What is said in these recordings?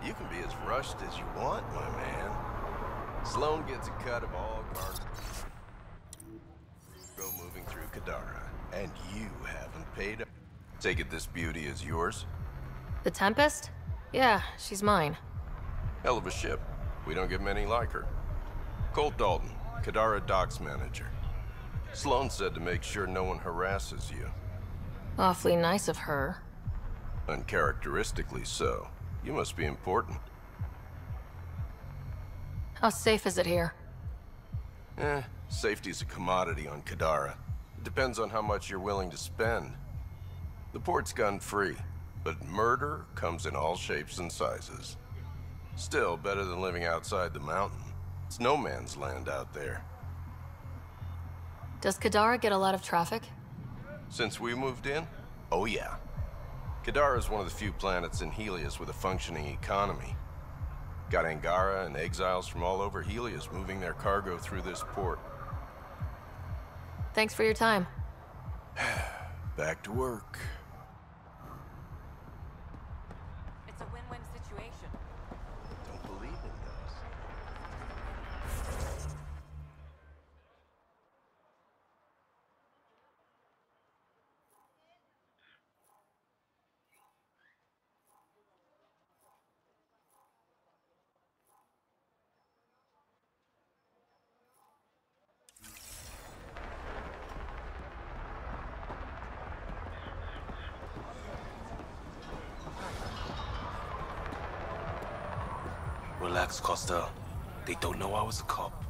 You can be as rushed as you want, my man. Sloan gets a cut of all cargo moving through Kadara, and you haven't paid up. Take it this beauty is yours? The Tempest? Yeah, she's mine. Hell of a ship. We don't get many like her. Colt Dalton, Kadara docks manager. Sloan said to make sure no one harasses you. Awfully nice of her. Uncharacteristically so. You must be important. How safe is it here? Safety's a commodity on Kadara. It depends on how much you're willing to spend. The port's gun-free, but murder comes in all shapes and sizes. Still, better than living outside the mountain. It's no man's land out there. Does Kadara get a lot of traffic? Since we moved in? Oh yeah. Kadara is one of the few planets in Helios with a functioning economy. Got Angara and exiles from all over Helios moving their cargo through this port. Thanks for your time. Back to work. It's a win-win situation. Don't believe in those. Relax, Costa. They don't know I was a cop.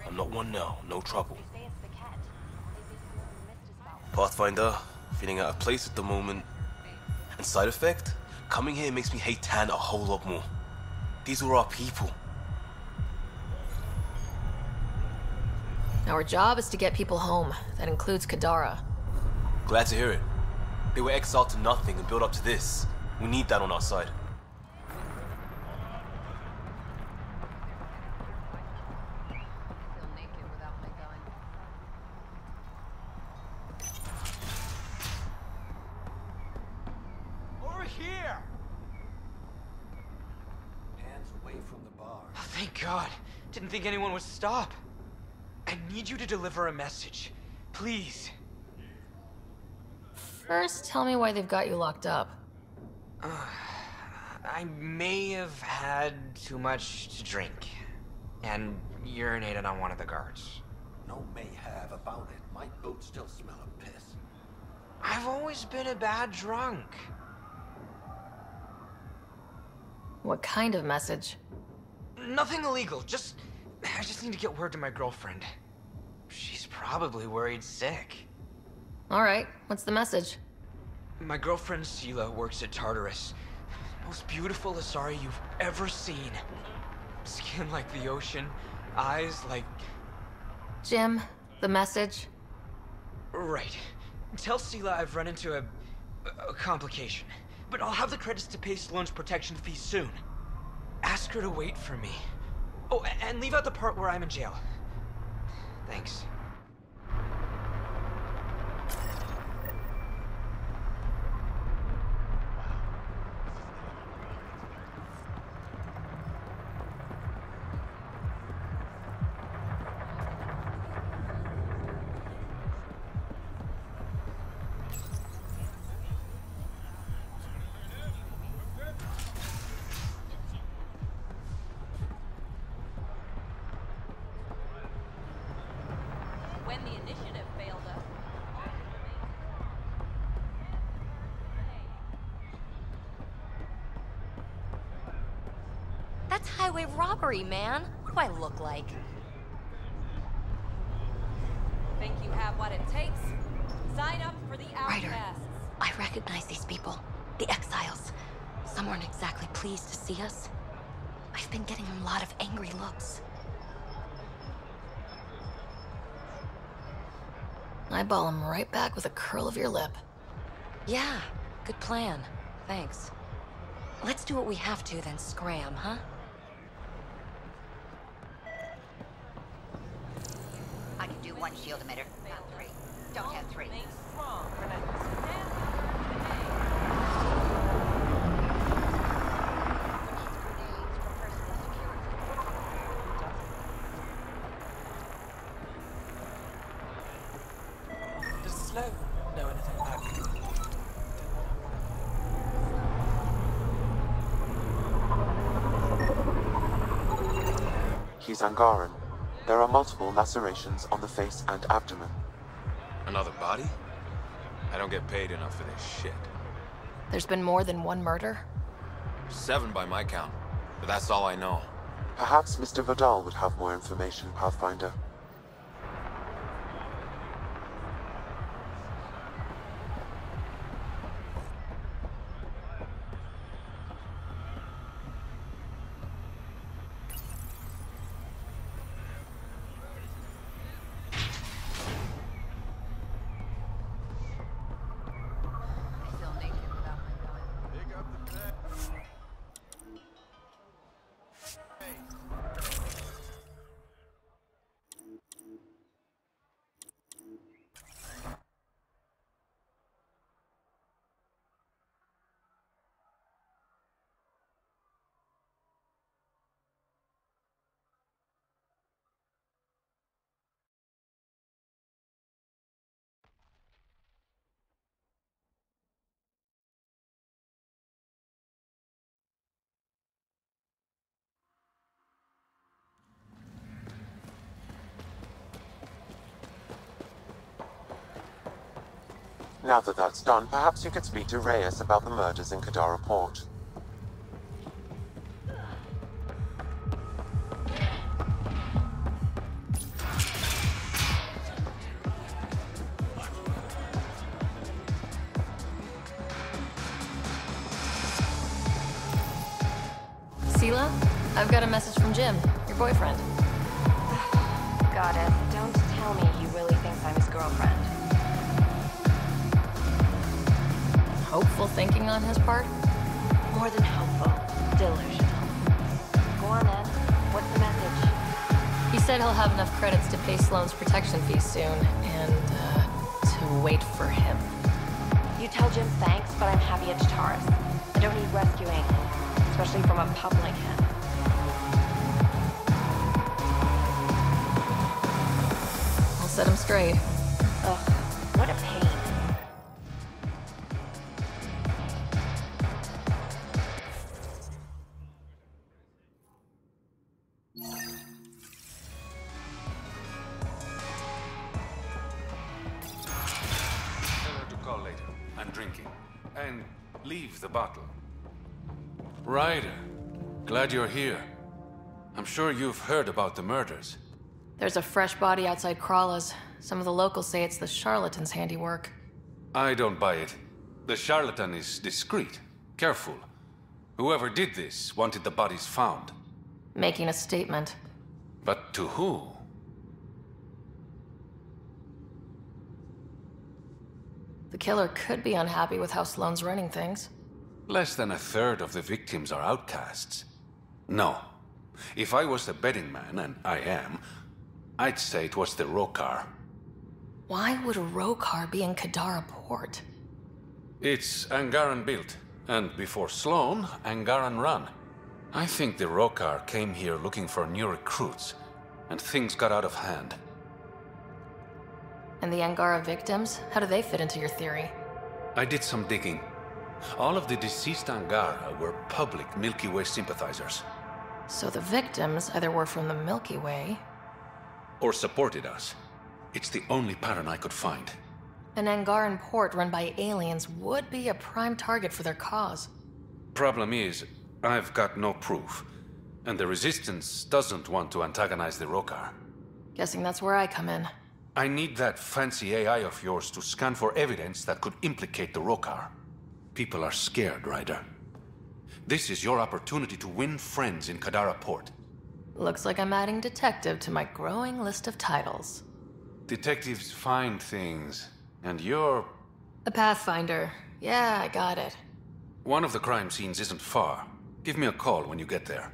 I'm not one now, no trouble. Pathfinder, feeling out of place at the moment. And side effect? Coming here makes me hate Tan a whole lot more. These were our people. Our job is to get people home. That includes Kadara. Glad to hear it. They were exiled to nothing and built up to this. We need that on our side. Thank God. Didn't think anyone would stop. I need you to deliver a message. Please. First, tell me why they've got you locked up. I may have had too much to drink. And urinated on one of the guards. No may have about it. My boots still smell of piss. I've always been a bad drunk. What kind of message? Nothing illegal, I just need to get word to my girlfriend. She's probably worried sick. Alright, what's the message? My girlfriend Sela works at Tartarus. Most beautiful Asari you've ever seen. Skin like the ocean, eyes like... Jim, the message? Right. Tell Sela I've run into a complication. But I'll have the credits to pay Sloan's protection fee soon. Ask her to wait for me. Oh, and leave out the part where I'm in jail. Thanks. When the initiative failed us. That's highway robbery, man. What do I look like? Think you have what it takes? Sign up for the Ryder, outcasts. I recognize these people. The exiles. Some aren't exactly pleased to see us. I've been getting a lot of angry looks. Eyeball him right back with a curl of your lip. Yeah, good plan. Thanks. Let's do what we have to, then scram, huh? I can do one shield emitter, not three. Don't have three. Remain strong. Stand He's Angaran. There are multiple lacerations on the face and abdomen. Another body? I don't get paid enough for this shit. There's been more than one murder? 7 by my count, but that's all I know. Perhaps Mr. Vidal would have more information, Pathfinder. I feel naked without my gun. Now that that's done, perhaps you could speak to Reyes about the murders in Kadara Port. Sela, I've got a message from Jim, your boyfriend. Goddess, don't tell me he really thinks I'm his girlfriend. Hopeful thinking on his part? More than hopeful. Delusional. Go on then. What's the message? He said he'll have enough credits to pay Sloane's protection fee soon, and, to wait for him. You tell Jim thanks, but I'm happy at Taurus. I don't need rescuing, especially from a pup like him. I'll set him straight. Ugh, what a pain. Tell her to call later. I'm drinking. And leave the bottle. Ryder, glad you're here. I'm sure you've heard about the murders. There's a fresh body outside Krala's. Some of the locals say it's the charlatan's handiwork. I don't buy it. The charlatan is discreet, careful. Whoever did this wanted the bodies found. Making a statement. But to who? The killer could be unhappy with how Sloane's running things. Less than a third of the victims are outcasts. No. If I was a betting man, and I am, I'd say it was the Rokar. Why would a Rokar be in Kadara Port? It's Angaran built, and before Sloane, Angaran run. I think the Rokar came here looking for new recruits, and things got out of hand. And the Angara victims? How do they fit into your theory? I did some digging. All of the deceased Angara were public Milky Way sympathizers. So the victims either were from the Milky Way... or supported us. It's the only pattern I could find. An Angaran port run by aliens would be a prime target for their cause. Problem is, I've got no proof. And the Resistance doesn't want to antagonize the Rokar. Guessing that's where I come in. I need that fancy AI of yours to scan for evidence that could implicate the Rokar. People are scared, Ryder. This is your opportunity to win friends in Kadara Port. Looks like I'm adding detective to my growing list of titles. Detectives find things, and you're... A Pathfinder. Yeah, I got it. One of the crime scenes isn't far. Give me a call when you get there.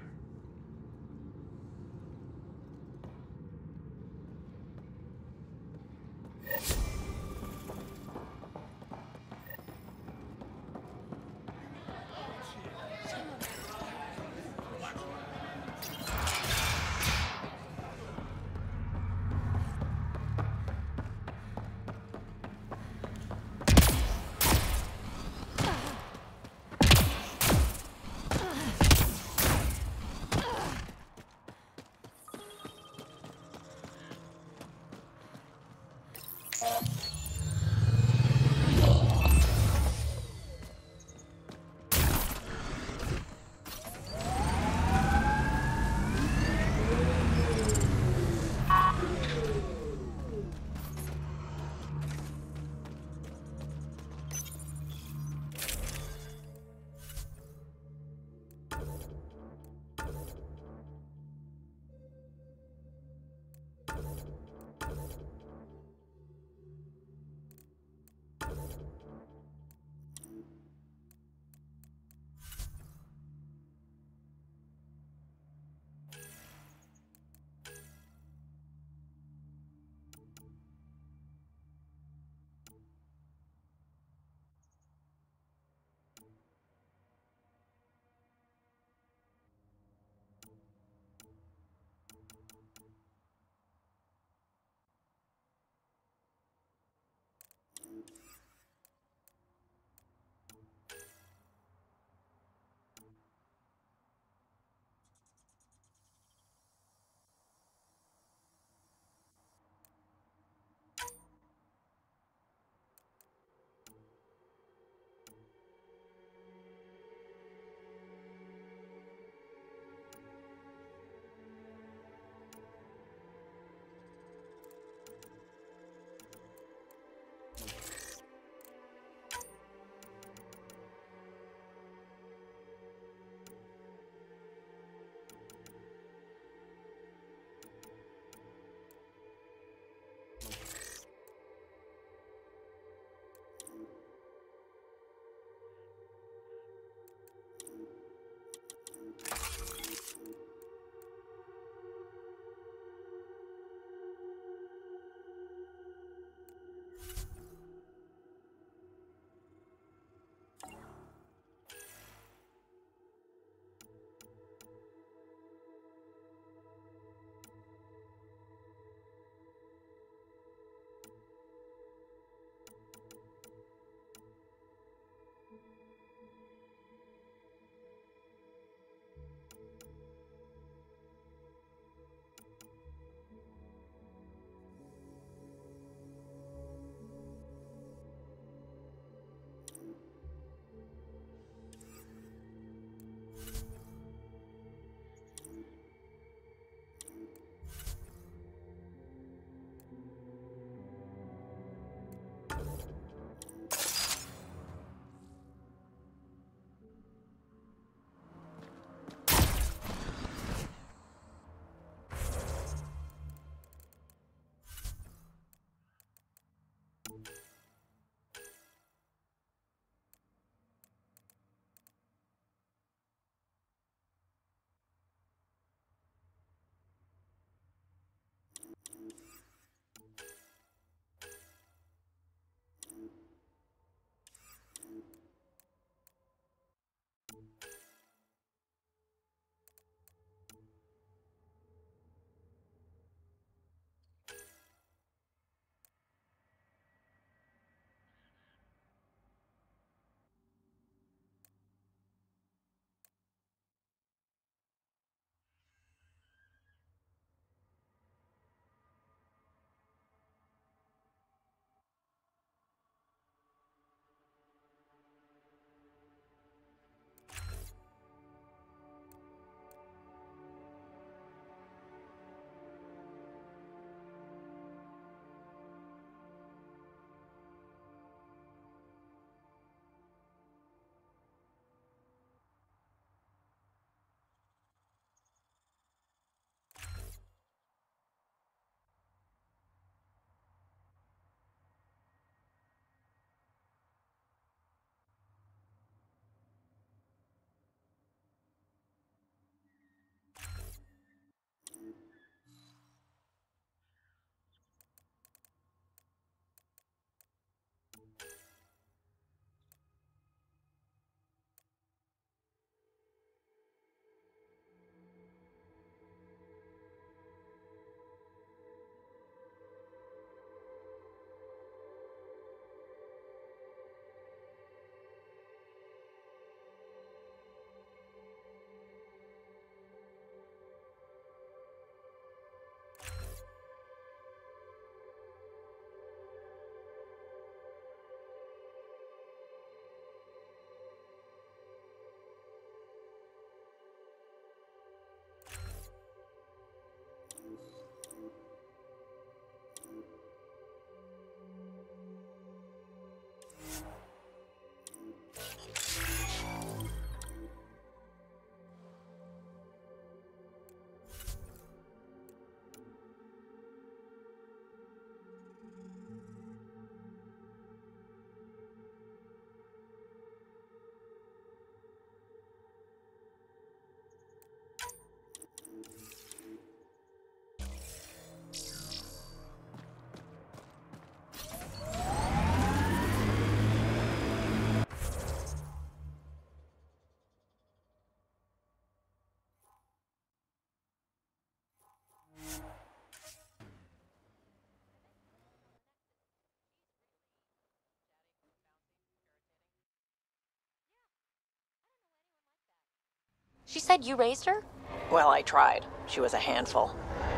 She said you raised her? Well, I tried. She was a handful.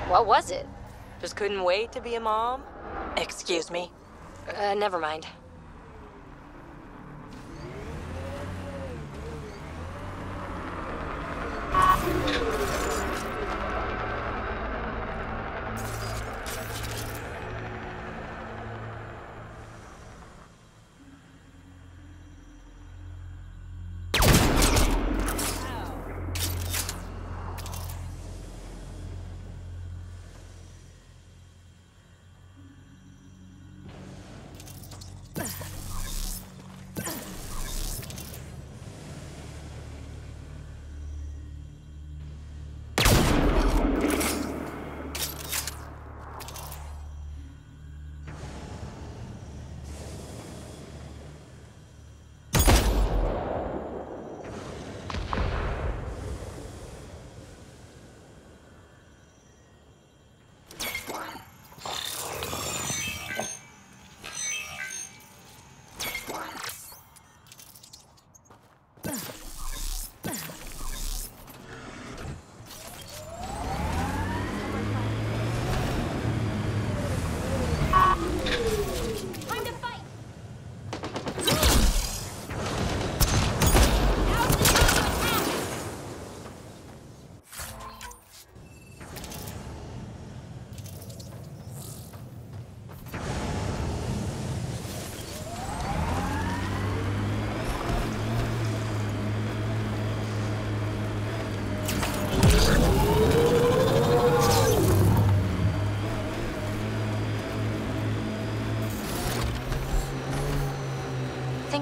What was it? Just couldn't wait to be a mom? Excuse me? Never mind.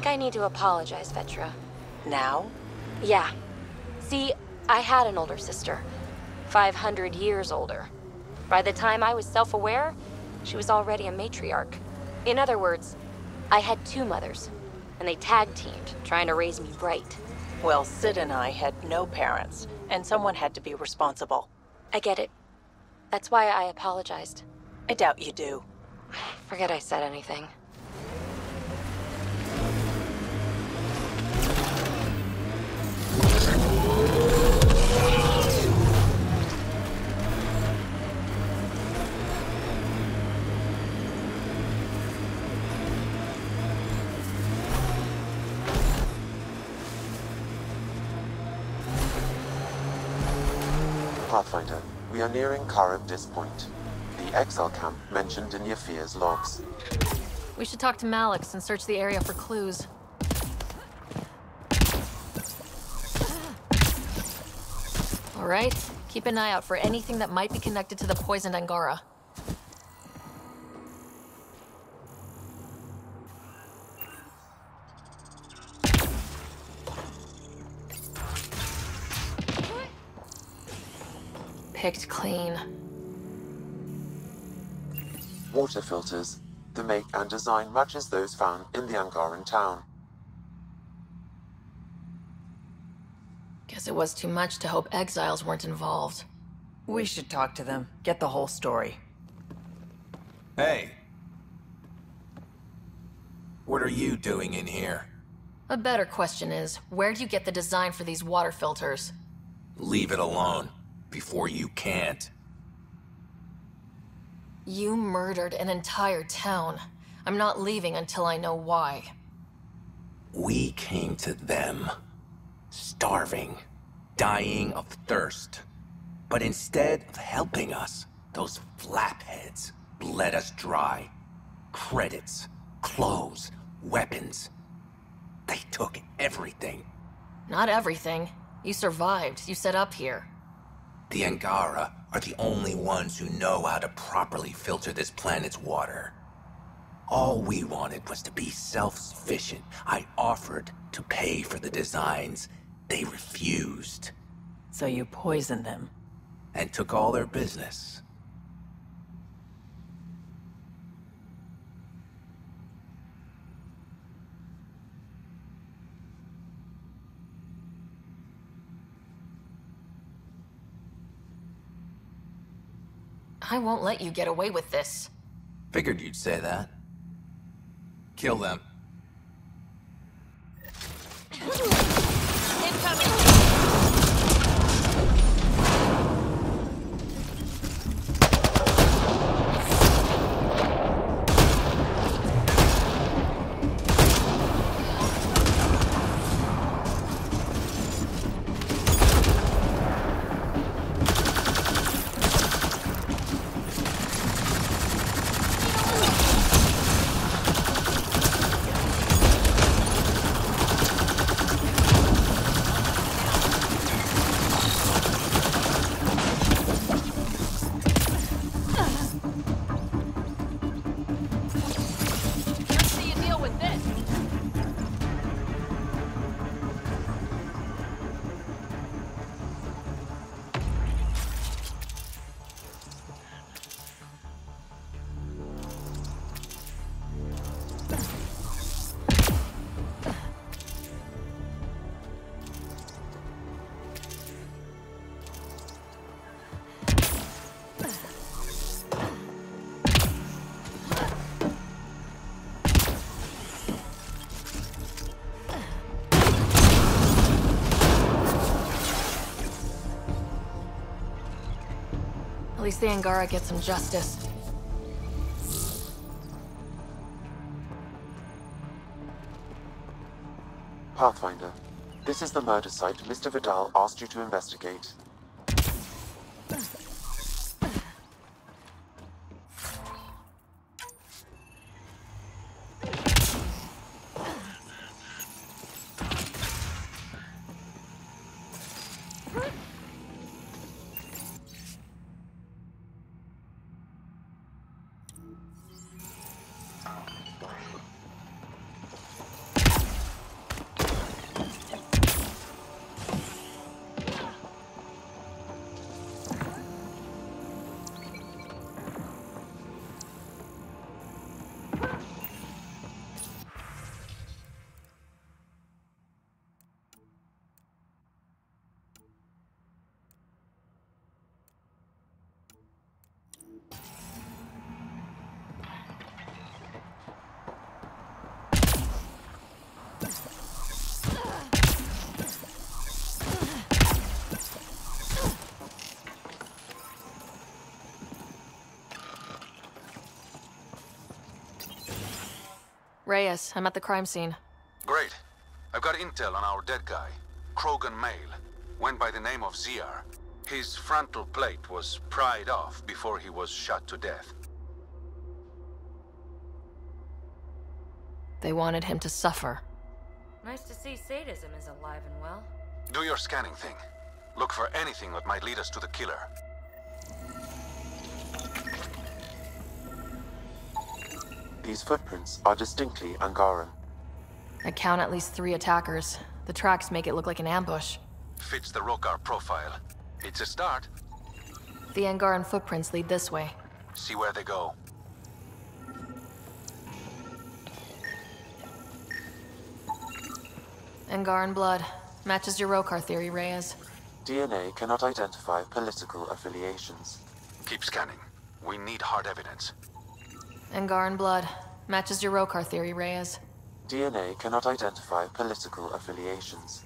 I need to apologize, Vetra. Now? Yeah. See, I had an older sister. 500 years older. By the time I was self-aware, she was already a matriarch. In other words, I had two mothers, and they tag-teamed, trying to raise me right. Well, Sid and I had no parents, and someone had to be responsible. I get it. That's why I apologized. I doubt you do. Forget I said anything. Pathfinder, we are nearing Karabdis Point, the exile camp mentioned in Yafir's logs. We should talk to Malix and search the area for clues. All right, keep an eye out for anything that might be connected to the poisoned Angara. Picked clean. Water filters. The make and design matches those found in the Angaran town. Guess it was too much to hope exiles weren't involved. We should talk to them, get the whole story. Hey. What are you doing in here? A better question is, where'd you get the design for these water filters? Leave it alone, before you can't. You murdered an entire town. I'm not leaving until I know why. We came to them, starving, dying of thirst. But instead of helping us, those flapheads bled us dry. Credits, clothes, weapons. They took everything. Not everything. You survived. You set up here. The Angara are the only ones who know how to properly filter this planet's water. All we wanted was to be self-sufficient. I offered to pay for the designs. They refused. So you poisoned them. And took all their business. I won't let you get away with this. Figured you'd say that. Kill them. At least the Angara get some justice. Pathfinder, this is the murder site Mr. Vidal asked you to investigate. Reyes, I'm at the crime scene. Great. I've got intel on our dead guy. Krogan male. Went by the name of ZR. His frontal plate was pried off before he was shot to death. They wanted him to suffer. Nice to see sadism is alive and well. Do your scanning thing. Look for anything that might lead us to the killer. These footprints are distinctly Angaran. I count at least 3 attackers. The tracks make it look like an ambush. Fits the Rokar profile. It's a start. The Angaran footprints lead this way. See where they go. Angaran blood. Matches your Rokar theory, Reyes. DNA cannot identify political affiliations. Keep scanning. We need hard evidence. Angaran blood. Matches your Rokar theory, Reyes. DNA cannot identify political affiliations.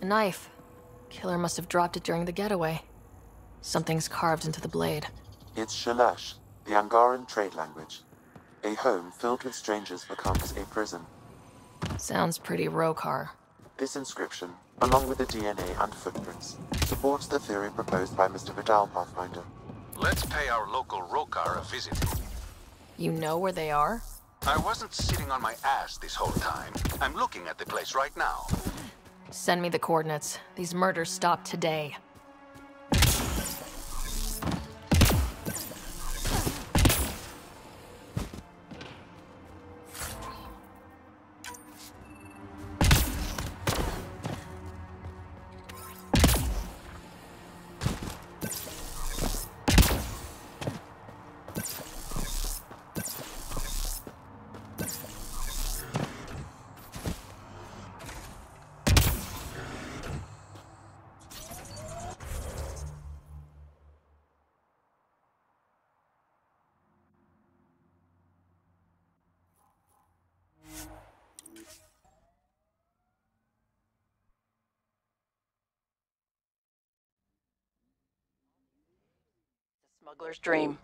A knife. Killer must have dropped it during the getaway. Something's carved into the blade. It's Shalash, the Angaran trade language. A home filled with strangers becomes a prison. Sounds pretty Rokar. This inscription, along with the DNA and footprints, supports the theory proposed by Mr. Vidal, Pathfinder. Let's pay our local Rokar a visit. You know where they are? I wasn't sitting on my ass this whole time. I'm looking at the place right now. Send me the coordinates. These murders stopped today. Smuggler's dream.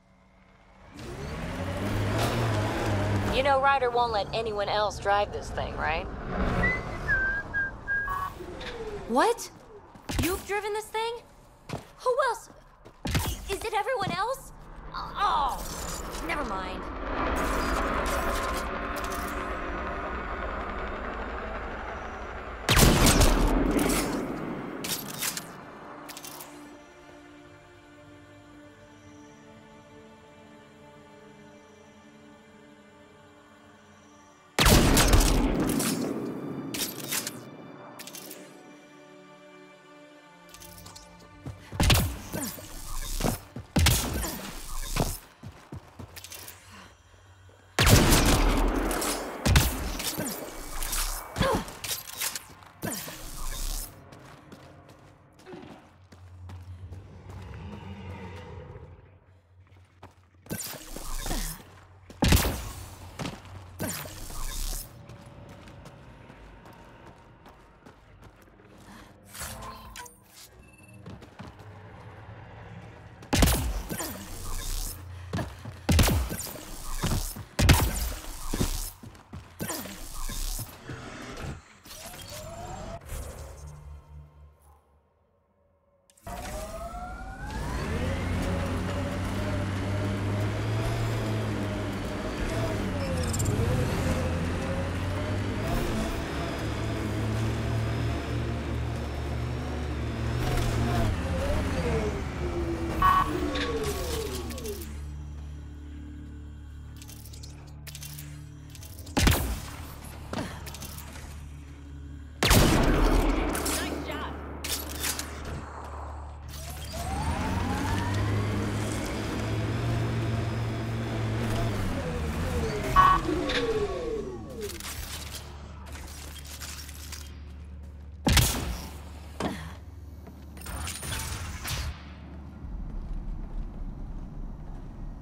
You know Ryder won't let anyone else drive this thing, right? What? You've driven this thing? Who else? Is it everyone else? Oh, never mind.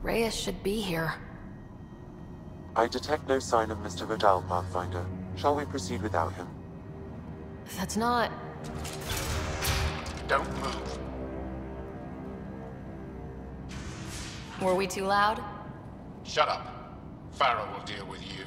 Reyes should be here. I detect no sign of Mr. Vidal, Pathfinder. Shall we proceed without him? That's not... Don't move. Were we too loud? Shut up. Farrell will deal with you.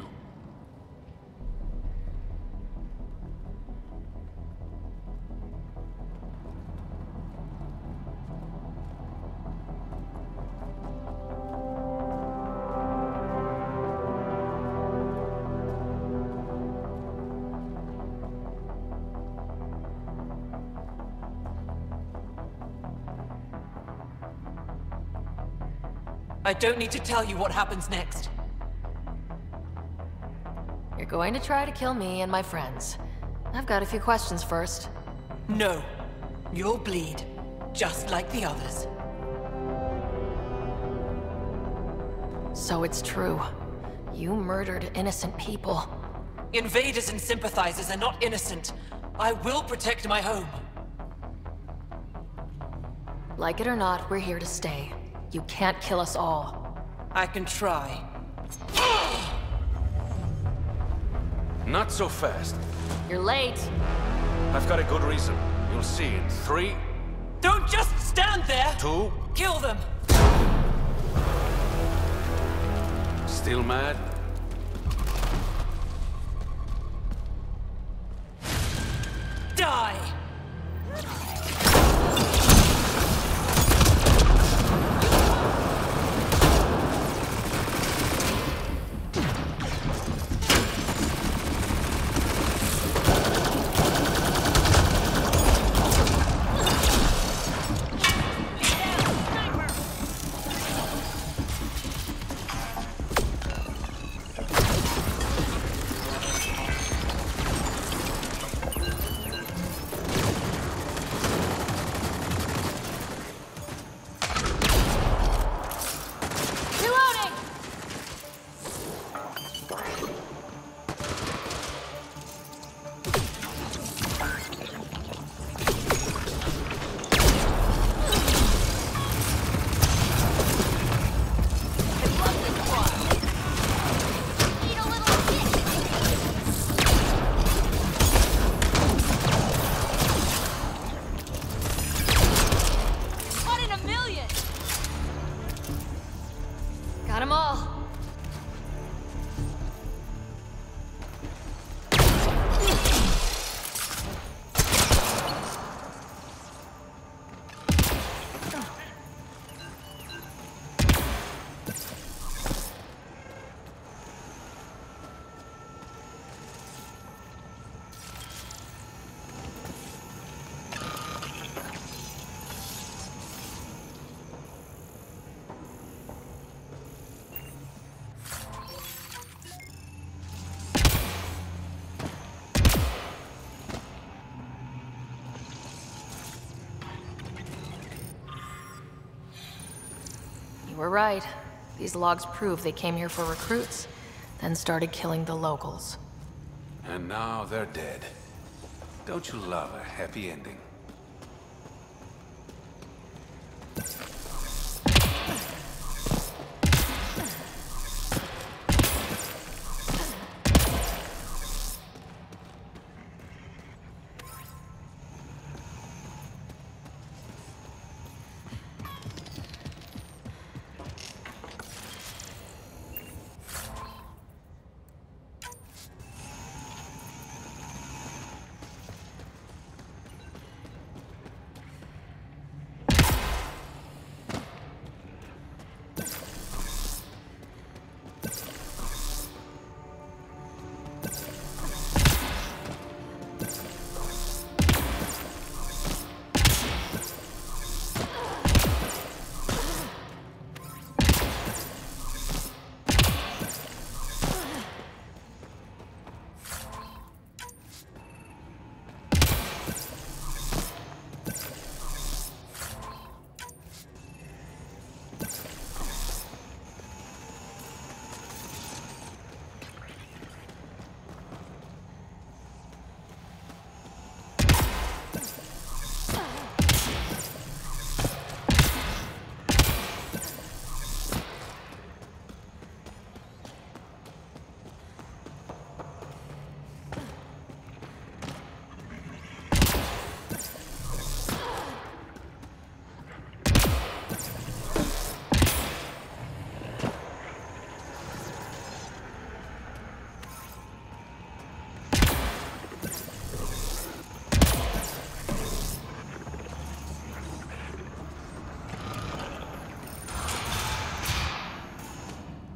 I don't need to tell you what happens next. You're going to try to kill me and my friends. I've got a few questions first. No. You'll bleed, just like the others. So it's true. You murdered innocent people. Invaders and sympathizers are not innocent. I will protect my home. Like it or not, we're here to stay. You can't kill us all. I can try. Not so fast. You're late. I've got a good reason. You'll see in 3... Don't just stand there! 2... Kill them! Still mad? Die! Got them all. You were right. These logs prove they came here for recruits, then started killing the locals. And now they're dead. Don't you love a happy ending?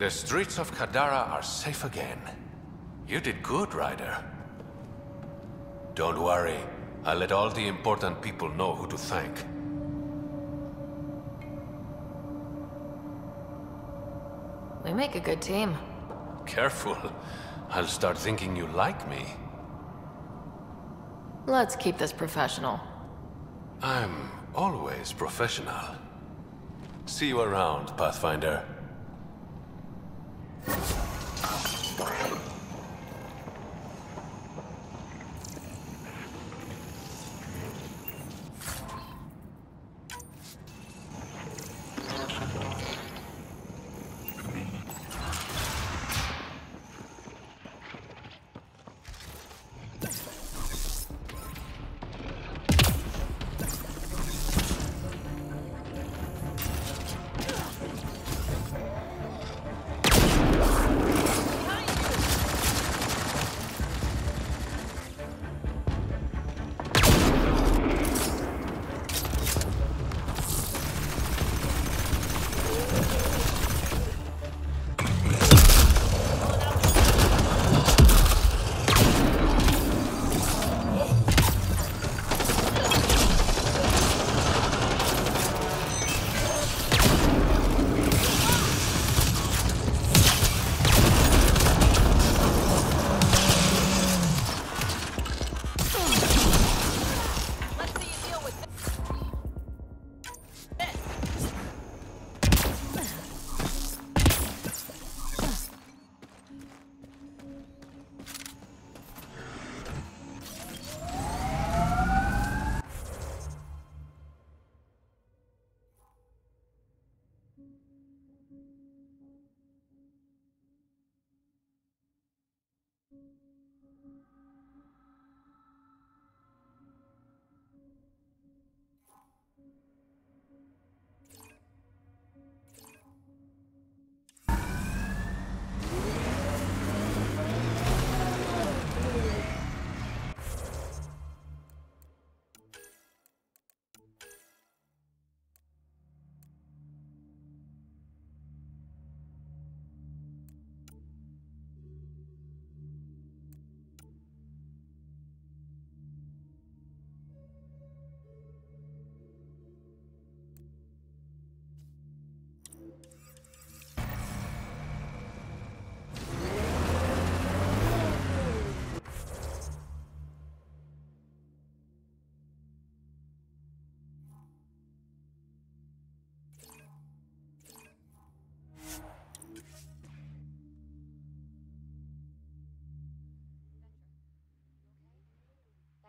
The streets of Kadara are safe again. You did good, Ryder. Don't worry. I'll let all the important people know who to thank. We make a good team. Careful. I'll start thinking you like me. Let's keep this professional. I'm always professional. See you around, Pathfinder.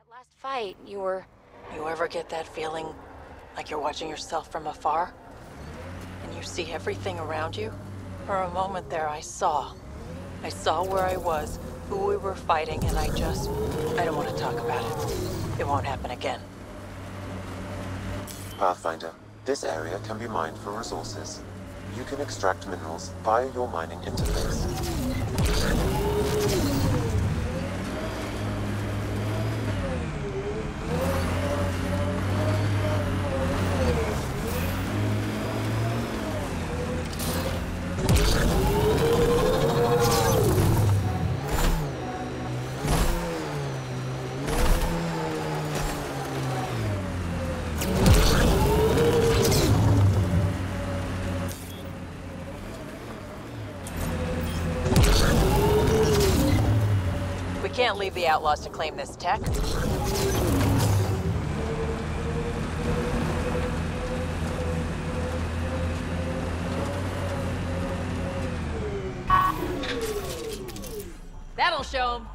That last fight, you were... You ever get that feeling like you're watching yourself from afar? And you see everything around you? For a moment there, I saw. I saw where I was, who we were fighting, and I don't want to talk about it. It won't happen again. Pathfinder, this area can be mined for resources. You can extract minerals via your mining interface. Can't leave the outlaws to claim this tech. That'll show them.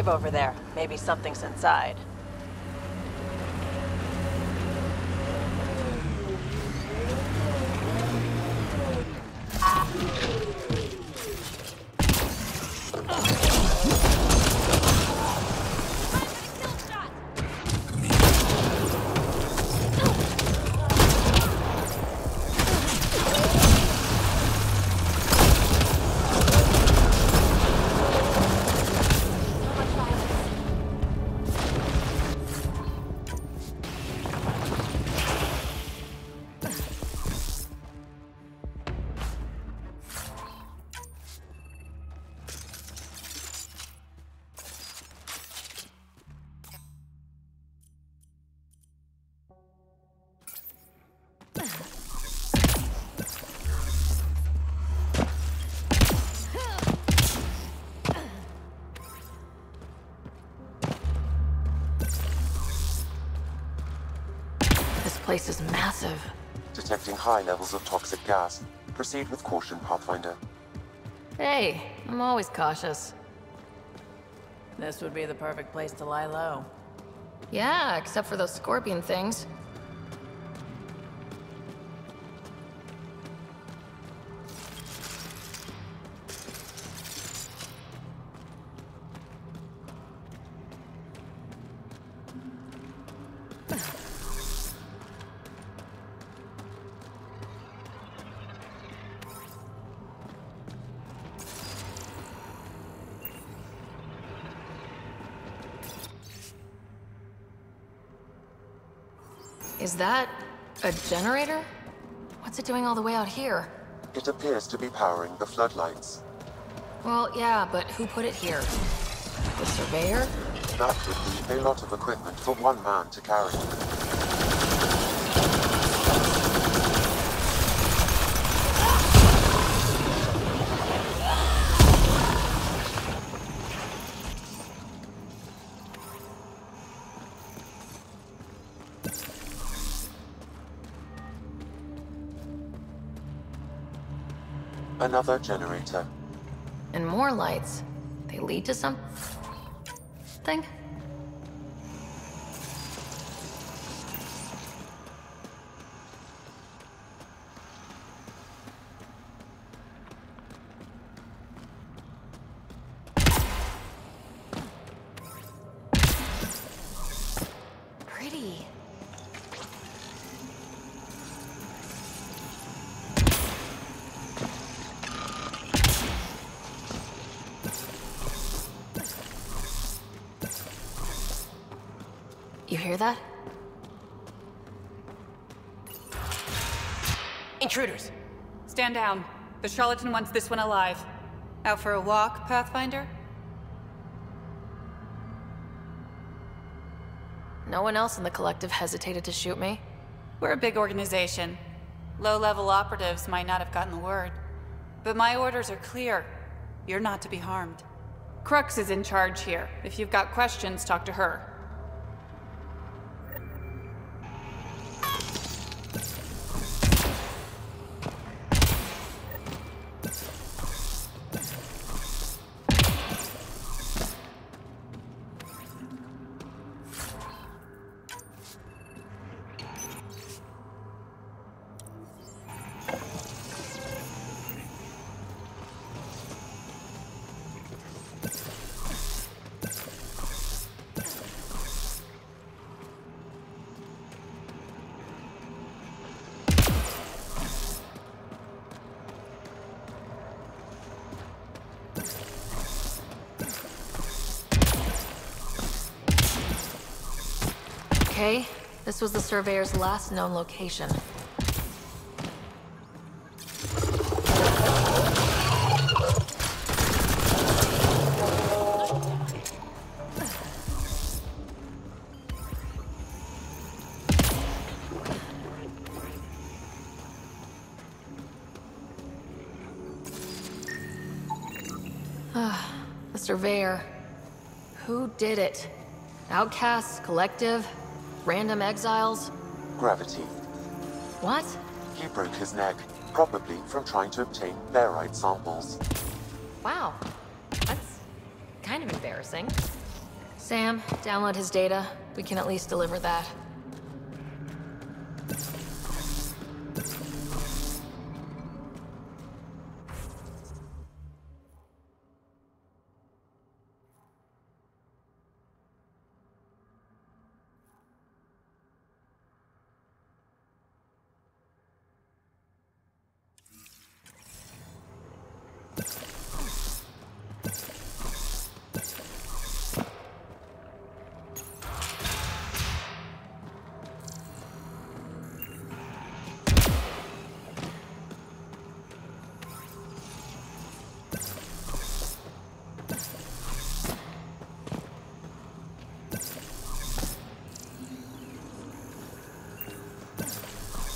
Over there. Maybe something's inside. This place is massive. Detecting high levels of toxic gas. Proceed with caution, Pathfinder. Hey, I'm always cautious. This would be the perfect place to lie low. Yeah, except for those scorpion things. Is that a generator? What's it doing all the way out here? It appears to be powering the floodlights. Well, yeah, but who put it here? The surveyor? That would be a lot of equipment for one man to carry. Another generator. And more lights. They lead to something? Pretty. You hear that? Intruders! Stand down. The charlatan wants this one alive. Out for a walk, Pathfinder? No one else in the collective hesitated to shoot me? We're a big organization. Low-level operatives might not have gotten the word. But my orders are clear. You're not to be harmed. Crux is in charge here. If you've got questions, talk to her. Okay, this was the surveyor's last known location. The surveyor. Who did it? Outcasts, collective, random exiles? Gravity. What? He broke his neck, probably from trying to obtain barite samples. Wow. That's kind of embarrassing. Sam, download his data. We can at least deliver that.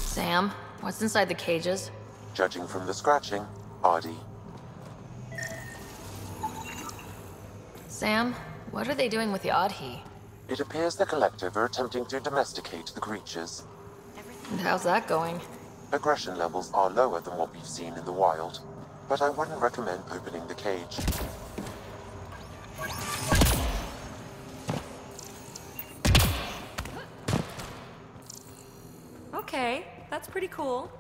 Sam, what's inside the cages? Judging from the scratching, hardy. Sam, what are they doing with the Adhi? It appears the collective are attempting to domesticate the creatures. And how's that going? Aggression levels are lower than what we've seen in the wild, but I wouldn't recommend opening the cage. Okay, that's pretty cool.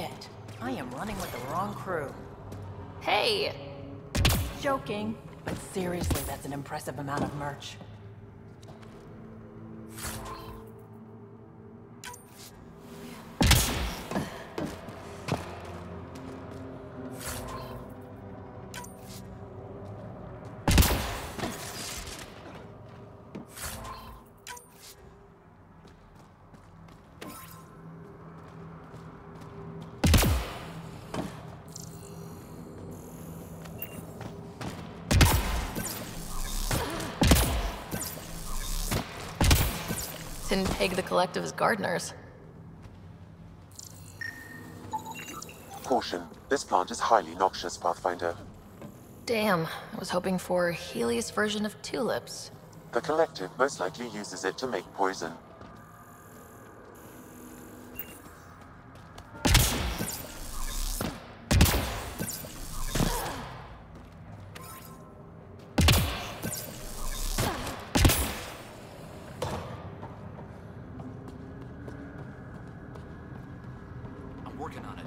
Shit. I am running with the wrong crew. Hey! Joking. But seriously, that's an impressive amount of merch. Didn't peg the collective as gardeners. Caution. This plant is highly noxious, Pathfinder. Damn, I was hoping for Helios' version of tulips. The collective most likely uses it to make poison. I'm working on it.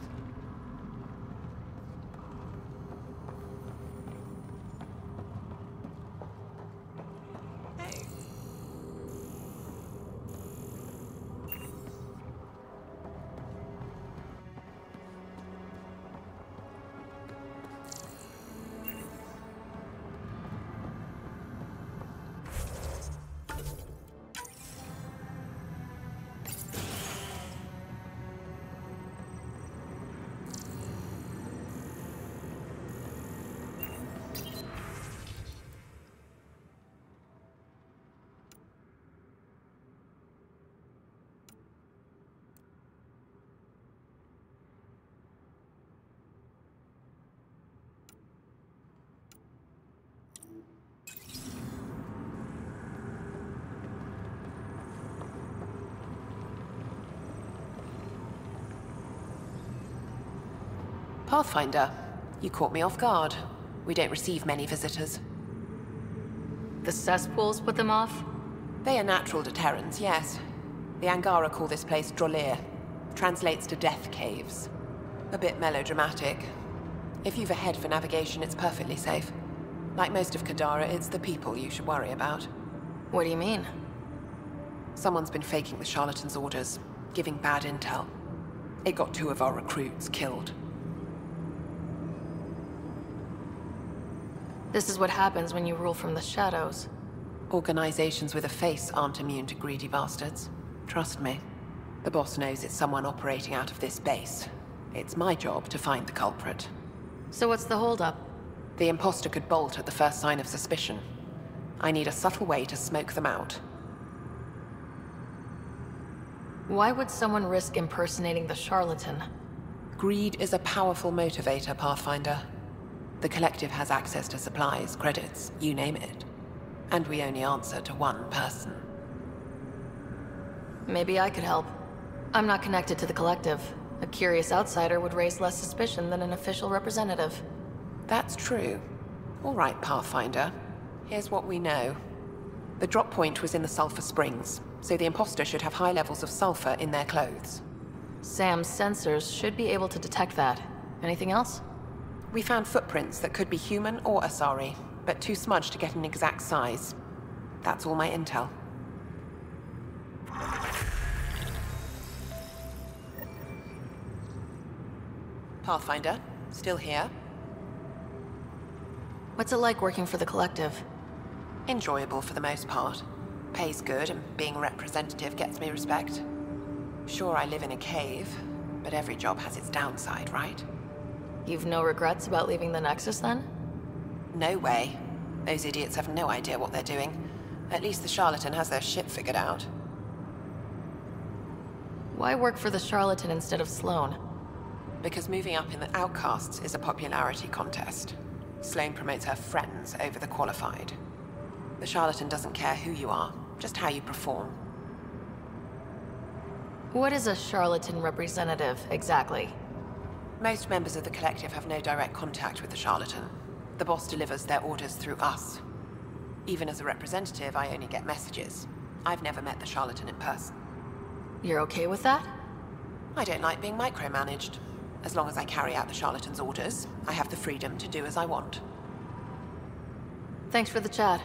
Pathfinder, you caught me off guard. We don't receive many visitors. The cesspools put them off? They are natural deterrents, yes. The Angara call this place Drolir. Translates to death caves. A bit melodramatic. If you've a head for navigation, it's perfectly safe. Like most of Kadara, it's the people you should worry about. What do you mean? Someone's been faking the charlatan's orders, giving bad intel. It got 2 of our recruits killed. This is what happens when you rule from the shadows. Organizations with a face aren't immune to greedy bastards. Trust me. The boss knows it's someone operating out of this base. It's my job to find the culprit. So what's the holdup? The imposter could bolt at the first sign of suspicion. I need a subtle way to smoke them out. Why would someone risk impersonating the charlatan? Greed is a powerful motivator, Pathfinder. The collective has access to supplies, credits, you name it. And we only answer to one person. Maybe I could help. I'm not connected to the collective. A curious outsider would raise less suspicion than an official representative. That's true. All right, Pathfinder. Here's what we know. The drop point was in the sulfur springs, so the imposter should have high levels of sulfur in their clothes. Sam's sensors should be able to detect that. Anything else? We found footprints that could be human or Asari, but too smudged to get an exact size. That's all my intel. Pathfinder, still here? What's it like working for the collective? Enjoyable for the most part. Pays good, and being a representative gets me respect. Sure, I live in a cave, but every job has its downside, right? You've no regrets about leaving the Nexus, then? No way. Those idiots have no idea what they're doing. At least the charlatan has their shit figured out. Why work for the charlatan instead of Sloane? Because moving up in the outcasts is a popularity contest. Sloane promotes her friends over the qualified. The charlatan doesn't care who you are, just how you perform. What is a charlatan representative, exactly? Most members of the collective have no direct contact with the charlatan. The boss delivers their orders through us. Even as a representative, I only get messages. I've never met the charlatan in person. You're okay with that? I don't like being micromanaged. As long as I carry out the charlatan's orders, I have the freedom to do as I want. Thanks for the chat.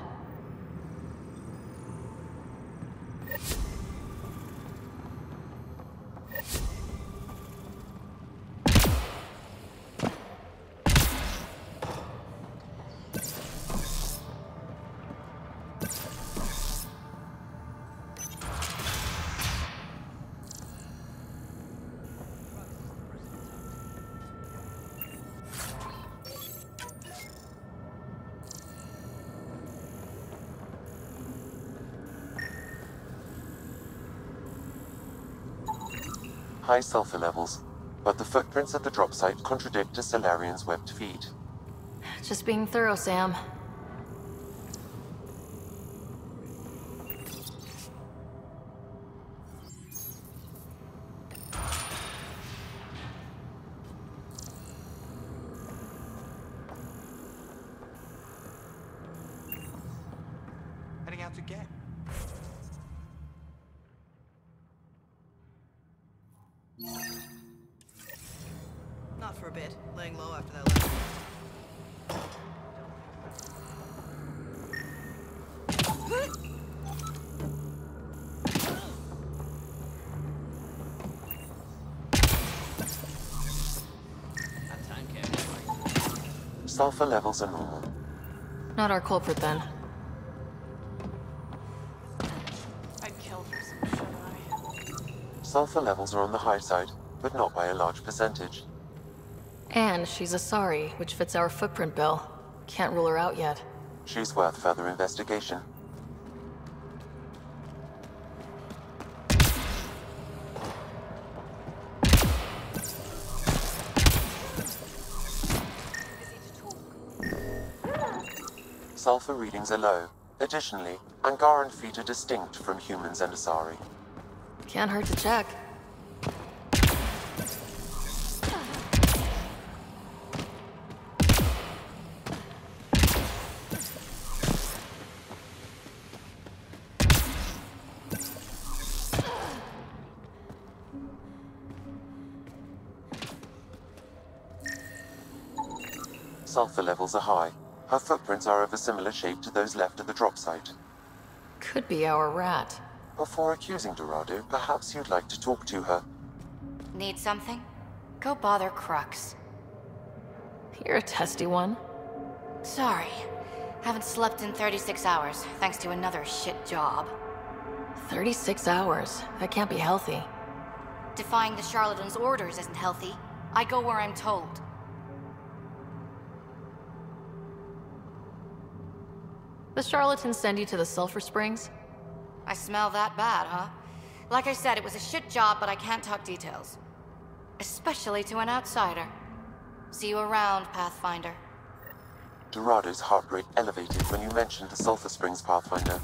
High sulfur levels, but the footprints at the drop site contradict a Solarian's webbed feet. Just being thorough, Sam. Heading out to get. Not for a bit. Laying low after that last. Sulfur levels are normal. Not our culprit, then. I'd kill for some sugar. Sulfur levels are on the high side, but not by a large percentage. And she's a Asari, which fits our footprint bill. Can't rule her out yet. She's worth further investigation. Sulfur readings are low. Additionally, Angaran feet are distinct from humans and Asari. Can't hurt to check. Sulfur levels are high. Her footprints are of a similar shape to those left at the drop site. Could be our rat. Before accusing Dorado, perhaps you'd like to talk to her. Need something? Go bother Crux. You're a testy one. Sorry. Haven't slept in 36 hours, thanks to another shit job. 36 hours? That can't be healthy. Defying the charlatan's orders isn't healthy. I go where I'm told. The charlatans send you to the Sulfur Springs? I smell that bad, huh? Like I said, it was a shit job, but I can't talk details. Especially to an outsider. See you around, Pathfinder. Dorado's heart rate elevated when you mentioned the Sulfur Springs, Pathfinder.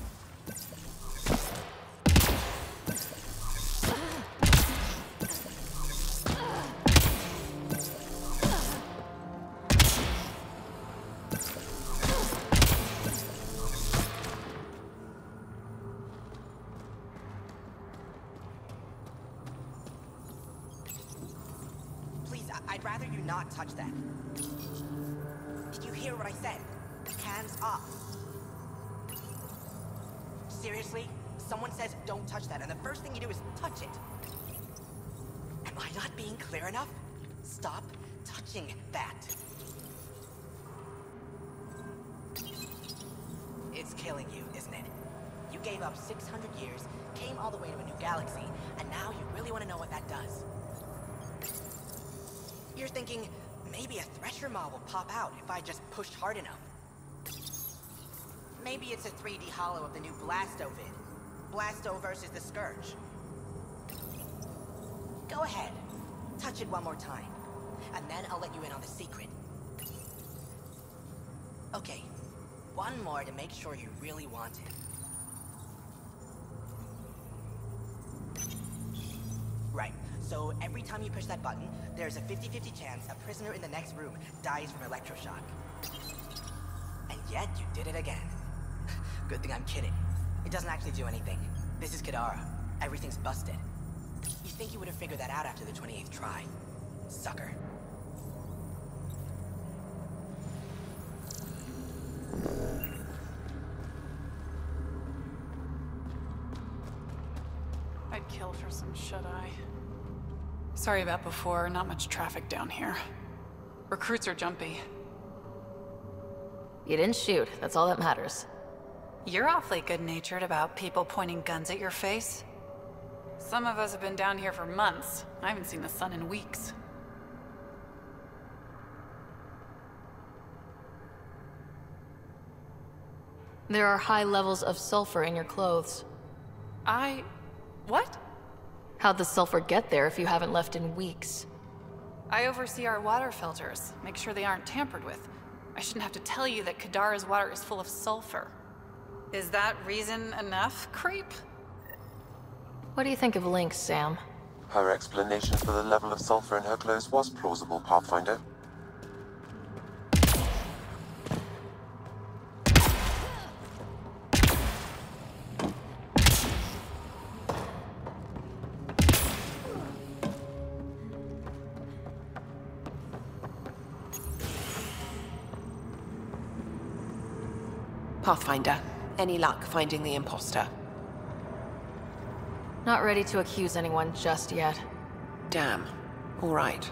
I'd rather you not touch that. Did you hear what I said? Hands up. Seriously? Someone says don't touch that, and the first thing you do is touch it. Am I not being clear enough? Stop touching that. It's killing you, isn't it? You gave up 600 years, came all the way to a new galaxy, and now you really want to know what that does. You're thinking, maybe a Thresher mob will pop out if I just pushed hard enough. Maybe it's a 3D holo of the new Blasto vid. Blasto versus the Scourge. Go ahead. Touch it one more time. And then I'll let you in on the secret. Okay. One more to make sure you really want it. Right. So every time you push that button, there's a 50-50 chance a prisoner in the next room dies from electroshock. And yet you did it again. Good thing I'm kidding. It doesn't actually do anything. This is Kadara. Everything's busted. You think you would have figured that out after the 28th try. sucker. I'd kill for some shut-eye. Sorry about before, not much traffic down here. Recruits are jumpy. You didn't shoot, that's all that matters. You're awfully good-natured about people pointing guns at your face. Some of us have been down here for months. I haven't seen the sun in weeks. There are high levels of sulfur in your clothes. What? How'd the sulfur get there if you haven't left in weeks? I oversee our water filters, make sure they aren't tampered with. I shouldn't have to tell you that Kadara's water is full of sulfur. Is that reason enough, creep? What do you think of Lynx, Sam? Her explanation for the level of sulfur in her clothes was plausible, Pathfinder. Pathfinder, any luck finding the imposter? Not ready to accuse anyone just yet. Damn. All right.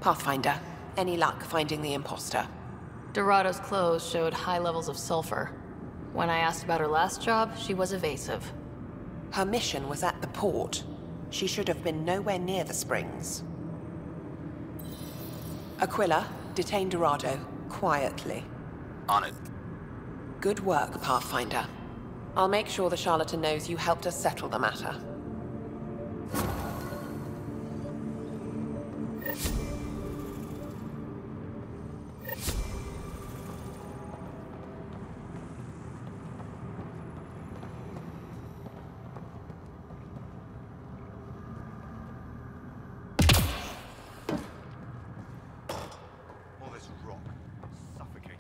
Pathfinder, any luck finding the imposter? Dorado's clothes showed high levels of sulfur. When I asked about her last job, she was evasive. Her mission was at the port. She should have been nowhere near the springs. Aquila, detain Dorado, quietly. On it. Good work, Pathfinder. I'll make sure the charlatan knows you helped us settle the matter. All this rock, suffocating.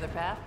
sociopath.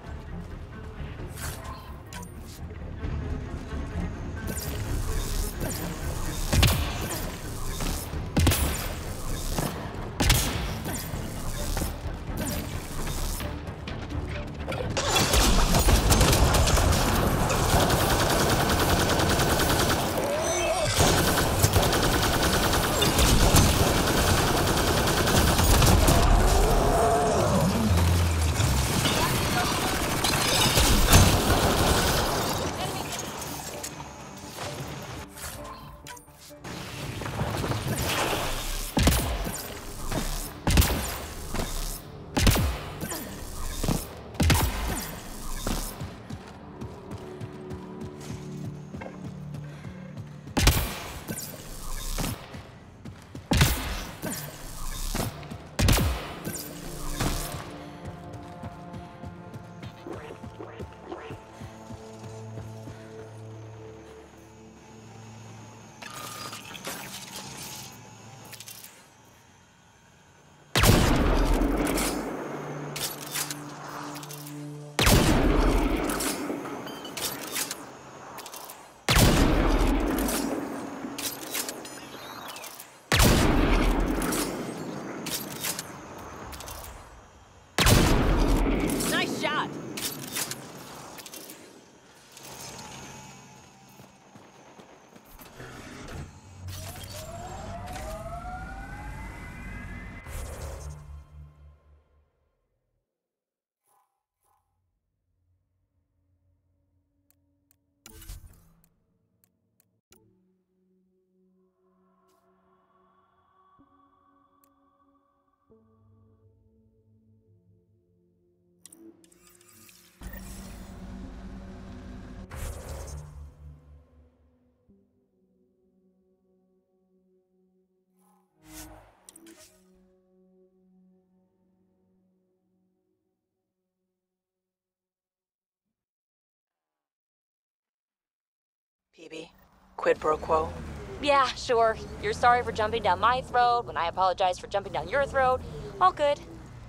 PB, quid pro quo. Yeah, sure. You're sorry for jumping down my throat when I apologize for jumping down your throat. All good.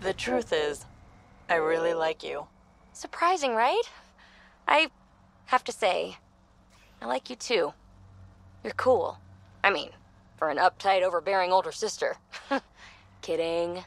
The truth is, I really like you. Surprising, right? I have to say, I like you too. You're cool. I mean, for an uptight, overbearing older sister. Kidding.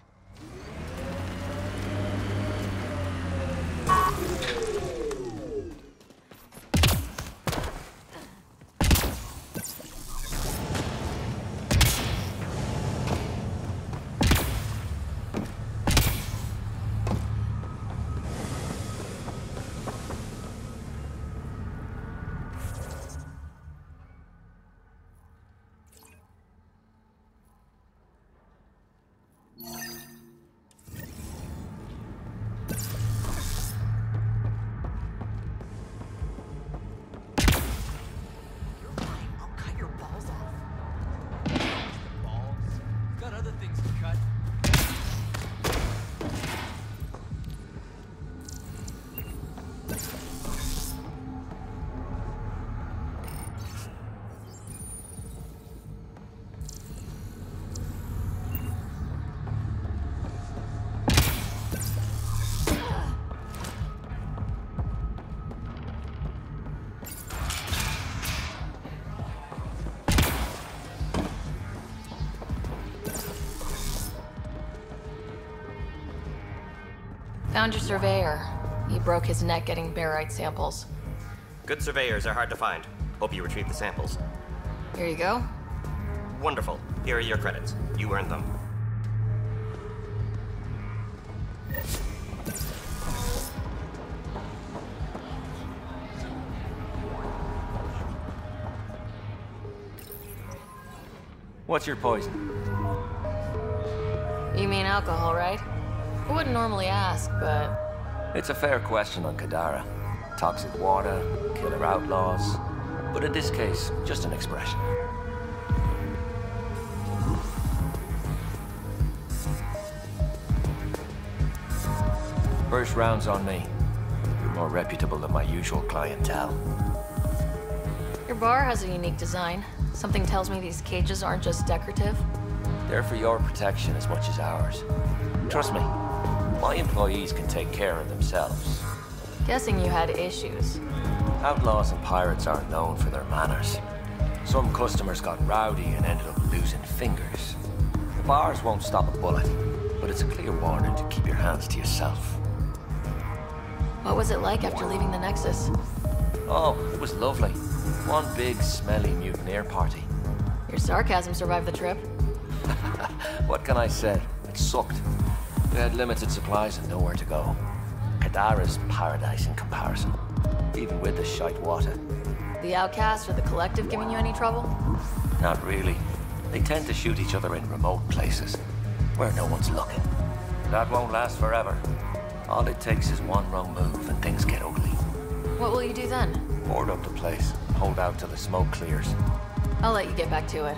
Found your surveyor. He broke his neck getting barite samples. Good surveyors are hard to find. Hope you retrieved the samples. Here you go. Wonderful. Here are your credits. You earned them. What's your poison? You mean alcohol, right? I wouldn't normally ask, but... It's a fair question on Kadara. Toxic water, killer outlaws. But in this case, just an expression. First round's on me. You're more reputable than my usual clientele. Your bar has a unique design. Something tells me these cages aren't just decorative. They're for your protection as much as ours. Trust me, My employees can take care of themselves. Guessing you had issues. Outlaws and pirates aren't known for their manners. Some customers got rowdy and ended up losing fingers. The bars won't stop a bullet, but it's a clear warning to keep your hands to yourself. What was it like after leaving the Nexus? Oh, it was lovely. One big, smelly mutineer party. Your sarcasm survived the trip. What can I say? It sucked. We had limited supplies and nowhere to go. Kadara's paradise in comparison, even with the shite water. The Outcast or the Collective giving you any trouble? Not really. They tend to shoot each other in remote places, where no one's looking. That won't last forever. All it takes is one wrong move and things get ugly. What will you do then? Board up the place, hold out till the smoke clears. I'll let you get back to it.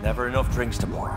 Never enough drinks to pour.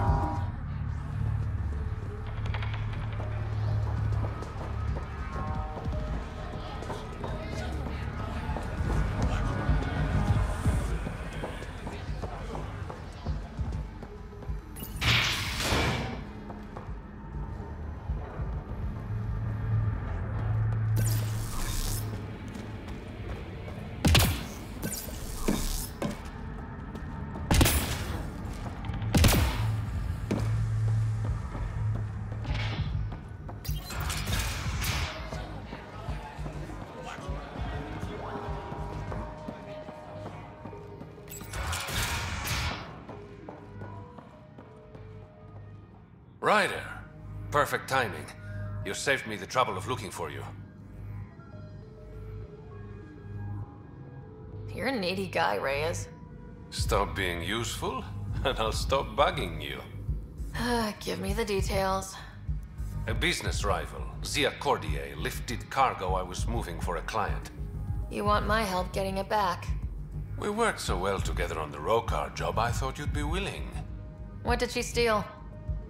Ryder. Perfect timing. You saved me the trouble of looking for you. You're a needy guy, Reyes. Stop being useful, and I'll stop bugging you. Give me the details. A business rival, Zia Cordier, lifted cargo I was moving for a client. You want my help getting it back? We worked so well together on the Rokar job, I thought you'd be willing. What did she steal?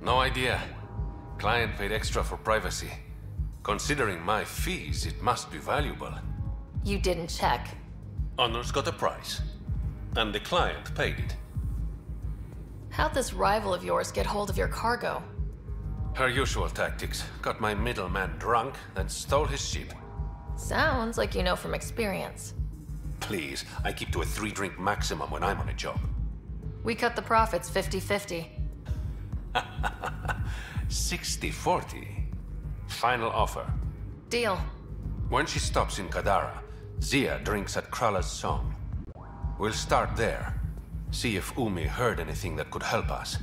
No idea. Client paid extra for privacy. Considering my fees, it must be valuable. You didn't check. Honor's got a price. And the client paid it. How'd this rival of yours get hold of your cargo? Her usual tactics. Got my middleman drunk, then stole his ship. Sounds like you know from experience. Please, I keep to a 3-drink maximum when I'm on a job. We cut the profits 50-50. 60-40. Final offer. Deal. When she stops in Kadara, Zia drinks at Krala's song. We'll start there. See if Umi heard anything that could help us.